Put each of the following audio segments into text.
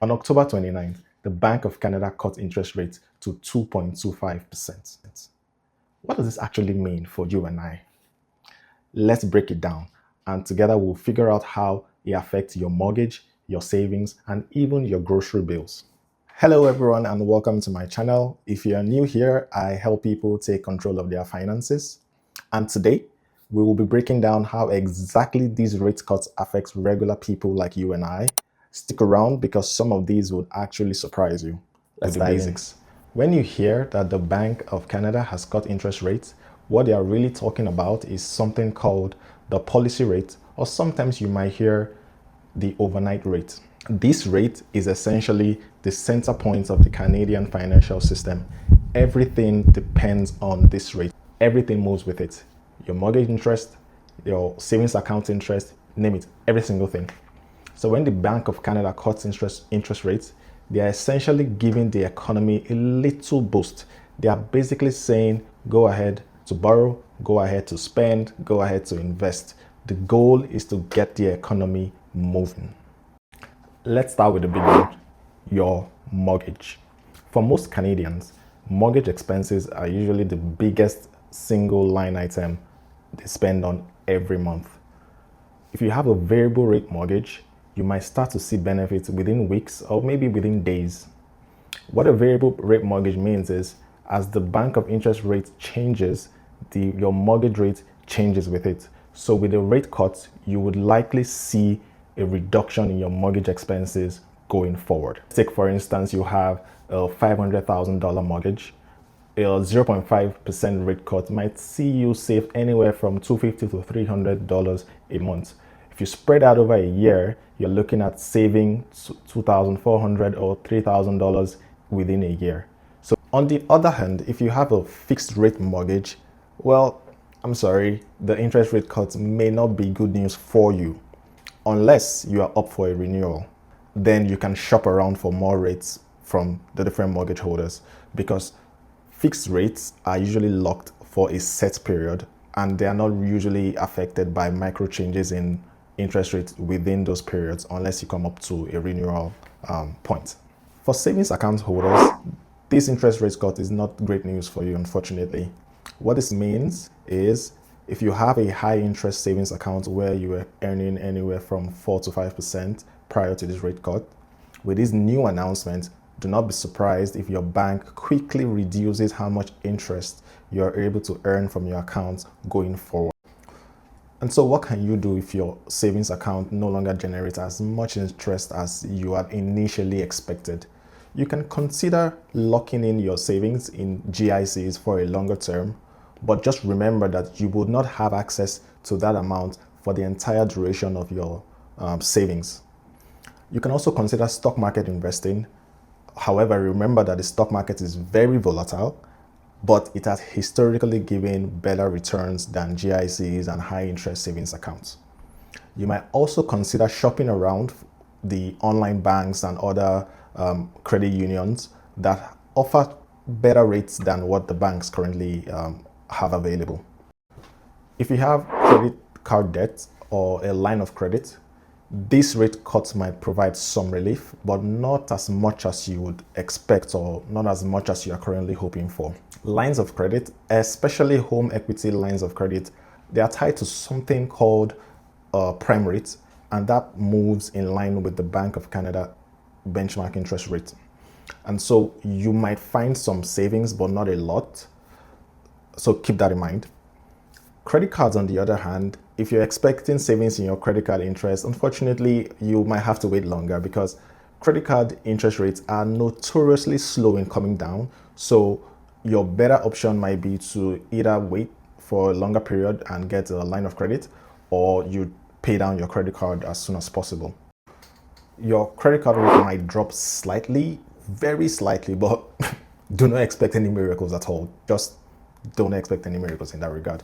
On October 29th, the Bank of Canada cut interest rates to 2.25%. What does this actually mean for you and I? Let's break it down, and together we'll figure out how it affects your mortgage, your savings, and even your grocery bills. Hello everyone and welcome to my channel. If you're new here, I help people take control of their finances. And today, we will be breaking down how exactly these rate cuts affect regular people like you and I. Stick around because some of these would actually surprise you. Let's dive in. When you hear that the Bank of Canada has cut interest rates, what they are really talking about is something called the policy rate, or sometimes you might hear the overnight rate. This rate is essentially the center point of the Canadian financial system. Everything depends on this rate. Everything moves with it. Your mortgage interest, your savings account interest, name it, every single thing. So when the Bank of Canada cuts interest rates, they are essentially giving the economy a little boost. They are basically saying, go ahead to borrow, go ahead to spend, go ahead to invest. The goal is to get the economy moving. Let's start with the big one, your mortgage. For most Canadians, mortgage expenses are usually the biggest single line item they spend on every month. If you have a variable rate mortgage, you might start to see benefits within weeks or maybe within days. What a variable rate mortgage means is, as the bank of interest rate changes, your mortgage rate changes with it. So with a rate cut, you would likely see a reduction in your mortgage expenses going forward. Take for instance, you have a $500,000 mortgage. A 0.5% rate cut might see you save anywhere from $250 to $300 a month. If you spread out over a year, you're looking at saving $2,400 or $3,000 within a year. So on the other hand, if you have a fixed rate mortgage, well, I'm sorry, the interest rate cuts may not be good news for you unless you are up for a renewal. Then you can shop around for more rates from the different mortgage holders, because fixed rates are usually locked for a set period and they are not usually affected by micro changes in interest rates within those periods unless you come up to a renewal point. For savings account holders, this interest rate cut is not great news for you, unfortunately. What this means is, if you have a high interest savings account where you were earning anywhere from 4 to 5% prior to this rate cut, with this new announcement, do not be surprised if your bank quickly reduces how much interest you're able to earn from your account going forward. And so what can you do if your savings account no longer generates as much interest as you had initially expected? You can consider locking in your savings in GICs for a longer term, but just remember that you would not have access to that amount for the entire duration of your savings. You can also consider stock market investing. However, remember that the stock market is very volatile, but it has historically given better returns than GICs and high interest savings accounts. You might also consider shopping around the online banks and other credit unions that offer better rates than what the banks currently have available. If you have credit card debt or a line of credit, these rate cuts might provide some relief, but not as much as you would expect or not as much as you are currently hoping for. Lines of credit, especially home equity lines of credit, they are tied to something called prime rate, and that moves in line with the Bank of Canada benchmark interest rate. And so you might find some savings, but not a lot. So keep that in mind. Credit cards, on the other hand, if you're expecting savings in your credit card interest, unfortunately, you might have to wait longer because credit card interest rates are notoriously slow in coming down. So your better option might be to either wait for a longer period and get a line of credit, or you pay down your credit card as soon as possible. Your credit card rate might drop slightly, very slightly, but do not expect any miracles at all. Just don't expect any miracles in that regard.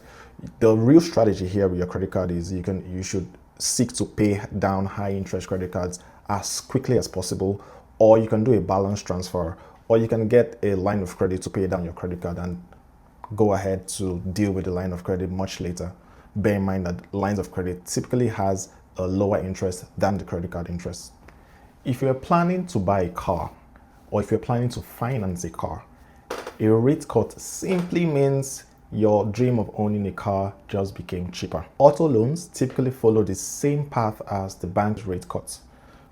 The real strategy here with your credit card is you should seek to pay down high interest credit cards as quickly as possible, or you can do a balance transfer, or you can get a line of credit to pay down your credit card and go ahead to deal with the line of credit much later. Bear in mind that lines of credit typically has a lower interest than the credit card interest. If you're planning to buy a car, or if you're planning to finance a car, a rate cut simply means your dream of owning a car just became cheaper. Auto loans typically follow the same path as the bank's rate cuts.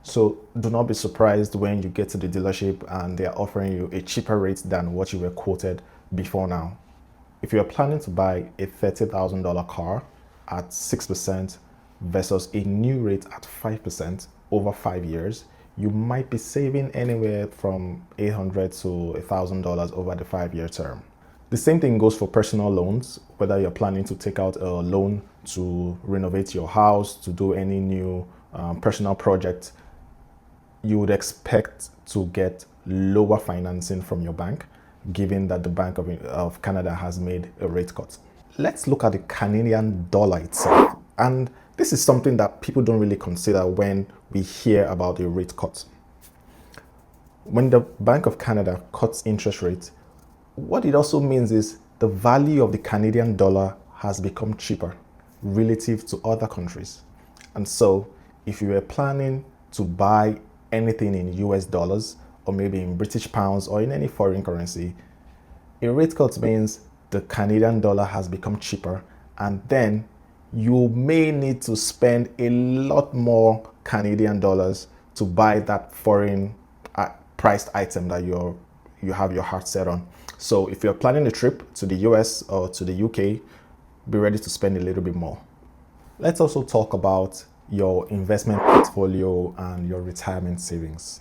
So do not be surprised when you get to the dealership and they're offering you a cheaper rate than what you were quoted before now. If you're planning to buy a $30,000 car at 6% versus a new rate at 5% over 5 years, you might be saving anywhere from $800 to $1,000 over the 5-year term. The same thing goes for personal loans, whether you're planning to take out a loan to renovate your house, to do any new personal project. You would expect to get lower financing from your bank, given that the Bank of Canada has made a rate cut. Let's look at the Canadian dollar itself. And this is something that people don't really consider when we hear about a rate cut. When the Bank of Canada cuts interest rates, what it also means is the value of the Canadian dollar has become cheaper relative to other countries. And so if you were planning to buy anything in US dollars, or maybe in British pounds, or in any foreign currency, a rate cut means the Canadian dollar has become cheaper, and then you may need to spend a lot more Canadian dollars to buy that foreign priced item that you have your heart set on. So if you're planning a trip to the US or to the UK, be ready to spend a little bit more. Let's also talk about your investment portfolio and your retirement savings.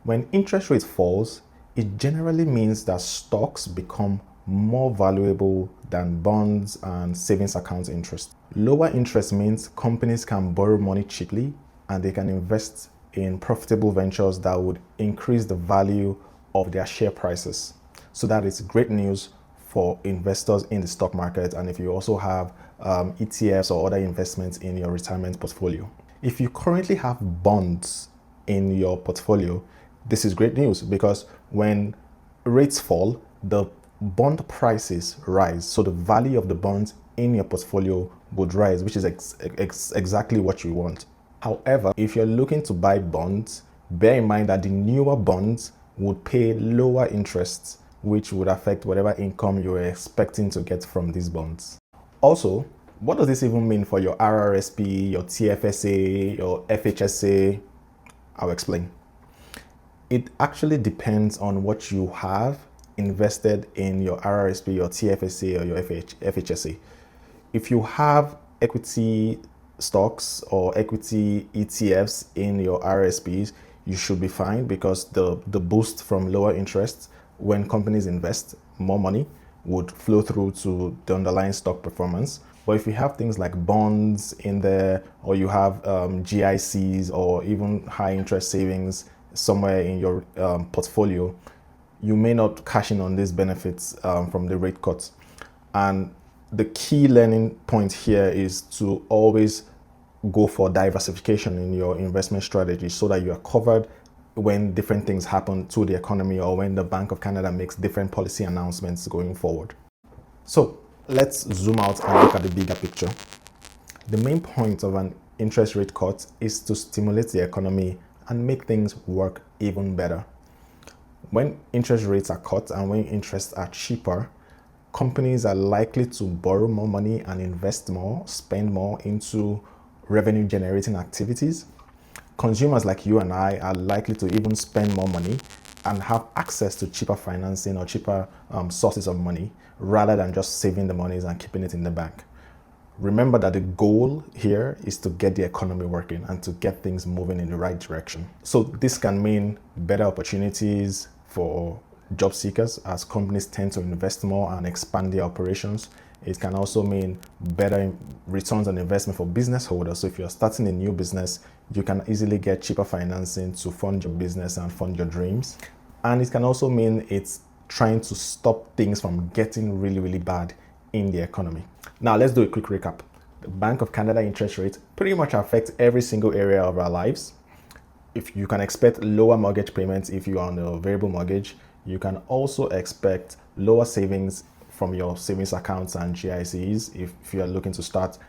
When interest rate falls, it generally means that stocks become more valuable than bonds and savings account interest. Lower interest means companies can borrow money cheaply and they can invest in profitable ventures that would increase the value of their share prices. So that is great news for investors in the stock market, and if you also have ETFs or other investments in your retirement portfolio. If you currently have bonds in your portfolio, this is great news, because when rates fall, the bond prices rise. So the value of the bonds in your portfolio would rise, which is exactly what you want. However, if you're looking to buy bonds, bear in mind that the newer bonds would pay lower interests, which would affect whatever income you're expecting to get from these bonds. Also, what does this even mean for your RRSP, your TFSA, your FHSA? I'll explain. It actually depends on what you have invested in your RRSP, your TFSA, or your FHSA. If you have equity stocks or equity ETFs in your RRSPs, you should be fine, because the boost from lower interests when companies invest more money would flow through to the underlying stock performance. But if you have things like bonds in there, or you have GICs or even high interest savings somewhere in your portfolio, you may not cash in on these benefits from the rate cuts. And the key learning point here is to always go for diversification in your investment strategy, so that you are covered when different things happen to the economy, or when the Bank of Canada makes different policy announcements going forward. So let's zoom out and look at the bigger picture. The main point of an interest rate cut is to stimulate the economy and make things work even better. When interest rates are cut and when interests are cheaper, companies are likely to borrow more money and invest more, spend more into revenue generating activities. Consumers like you and I are likely to even spend more money and have access to cheaper financing or cheaper sources of money, rather than just saving the monies and keeping it in the bank. Remember that the goal here is to get the economy working and to get things moving in the right direction. So this can mean better opportunities for job seekers, as companies tend to invest more and expand their operations. It can also mean better returns on investment for business holders. So if you're starting a new business, you can easily get cheaper financing to fund your business and fund your dreams. And it can also mean it's trying to stop things from getting really, really bad in the economy. Now let's do a quick recap. The Bank of Canada interest rate pretty much affects every single area of our lives. If you can expect lower mortgage payments if you are on a variable mortgage, you can also expect lower savings from your savings accounts and GICs if you are looking to start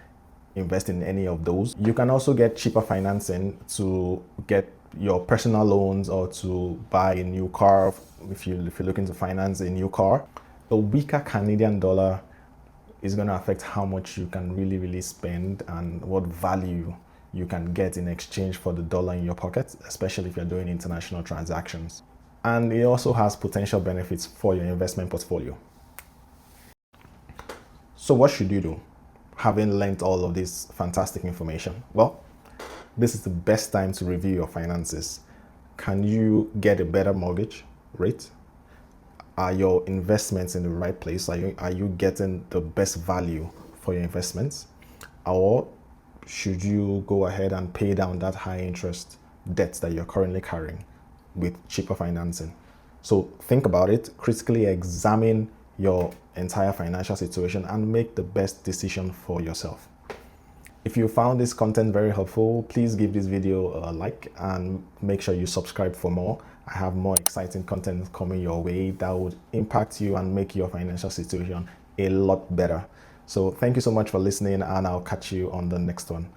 investing in any of those. You can also get cheaper financing to get your personal loans or to buy a new car, if you're looking to finance a new car, a weaker Canadian dollar is going to affect how much you can really spend and what value you can get in exchange for the dollar in your pocket, especially if you're doing international transactions. And it also has potential benefits for your investment portfolio. So what should you do, having learned all of this fantastic information? Well, this is the best time to review your finances. Can you get a better mortgage rate? Are your investments in the right place? Are you getting the best value for your investments? Or should you go ahead and pay down that high interest debt that you're currently carrying with cheaper financing? So think about it, critically examine your entire financial situation and make the best decision for yourself. If you found this content very helpful, please give this video a like and make sure you subscribe for more. I have more exciting content coming your way that would impact you and make your financial situation a lot better. So thank you so much for listening, and I'll catch you on the next one.